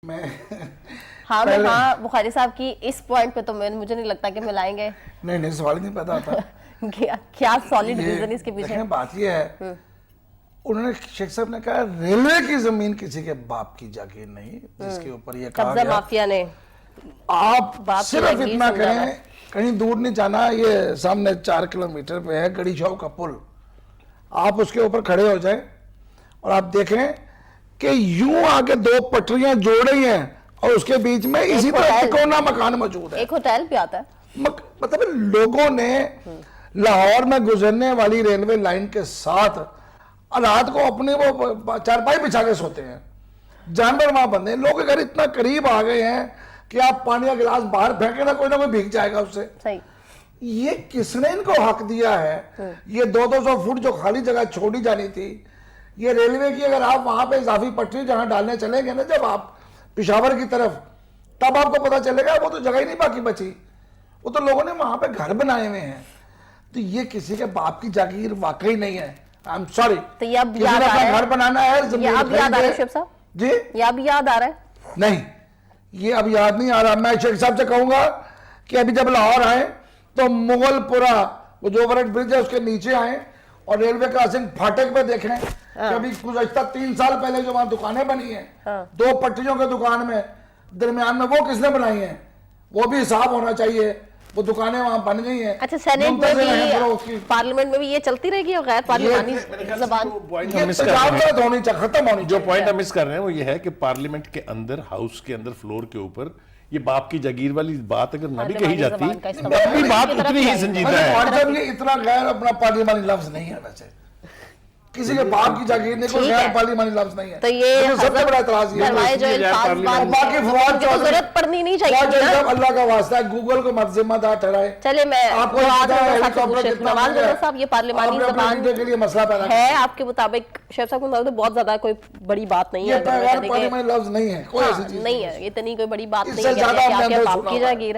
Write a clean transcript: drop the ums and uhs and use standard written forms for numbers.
मैं हाँ मैं हाँ बुखारी साहब की इस पॉइंट पे तो मुझे नहीं लगता कि मिलाएंगे। नहीं सवाल ही नहीं पैदा होता। क्या सॉलिड रीजन इसके पीछे? बात ये है, उन्होंने शेख साहब ने कहा रेलवे की जमीन किसी के बाप की जागीर नहीं, जिसके ऊपर ये कहा कब्जा माफिया ने। आप सिर्फ इतना करें, कहीं दूर नहीं जाना, ये सामने 4 किलोमीटर पे है गड़ी चौक का पुल, आप उसके ऊपर खड़े हो जाएं और आप देखें कि यूं आके 2 पटरियां जोड़ रही हैं और उसके बीच में इसी तरह तिकोना मकान मौजूद है। एक होटल भी आता है। मतलब लोगों ने लाहौर में गुजरने वाली रेलवे लाइन के साथ रात को अपने वो चारपाई बिछा के सोते हैं, जानवर वहां बंधे। लोग अगर इतना करीब आ गए हैं कि आप पानी का गिलास बाहर फेंके ना कोई भीग जाएगा उससे। सही। ये किसने इनको हक दिया है? ये 200 फुट जो खाली जगह छोड़ी जानी थी, ये रेलवे की, अगर आप वहां पे इजाफी पटरी जहां डालने चलेंगे ना जब आप पिशावर की तरफ, तब आपको पता चलेगा वो तो जगह ही नहीं बाकी बची, वो तो लोगों ने वहां पे घर बनाए हुए हैं। तो ये किसी के बाप की जागीर वाकई नहीं है। I am sorry. तो ये अब याद आ रहा है, घर बनाना है, ये अब याद आ रहा है शेख साहब जी? ये अब याद आ रहा है? नहीं, ये अब याद नहीं आ रहा। मैं शेख साहब से कहूंगा कि अभी जब लाहौर आए तो मुगलपुरा, वो जो ओवरहेड ब्रिज है उसके नीचे आए और रेलवे क्रॉसिंग फाटक पे देखें कि अभी गुज़श्ता 3 साल पहले जो वहां दुकानें बनी हैं, 2 पटरियों के दुकान में दरमियान में, वो किसने बनाई हैं? वो भी हिसाब होना चाहिए। वो दुकानें वहां बन गई हैं। अच्छा, सेनेट में भी, पार्लियामेंट में भी ये चलती रहेगी और गैर पार्लियामानी जबान खत्म होनी। जो पॉइंट हम मिस कर रहे हैं वो ये है कि पार्लियामेंट के अंदर, हाउस के अंदर, फ्लोर के ऊपर ये बाप की जागीर वाली बात अगर ना भी कही जाती, तब भी बात उतनी ही संजीदा है। और जब ये इतना गैर अपना पार्लियामानी लफ्ज नहीं आना चाहिए, किसी के बाप की जागीर नहीं, कोई गैर पार्लियामानी लफ्ज नहीं है। तो ये सबसे बड़ा एतराज ये है। बाकी फवाद चौधरी, जरूरत पड़नी नहीं चाहिए। अल्लाह का वास्ता है, गूगल को मत जिम्मेदार ठहराए। चले मैं आपको साहब, ये पार्लियामानी जबान के लिए मसला पैदा है आपके मुताबिक, शेख साहब के मुताबिक बहुत ज्यादा कोई बड़ी बात नहीं है, पार्लियामानी लफ्ज नहीं है, कोई ऐसी चीज नहीं है, इतनी कोई बड़ी बात नहीं है कि आपके बाप की जागीर है।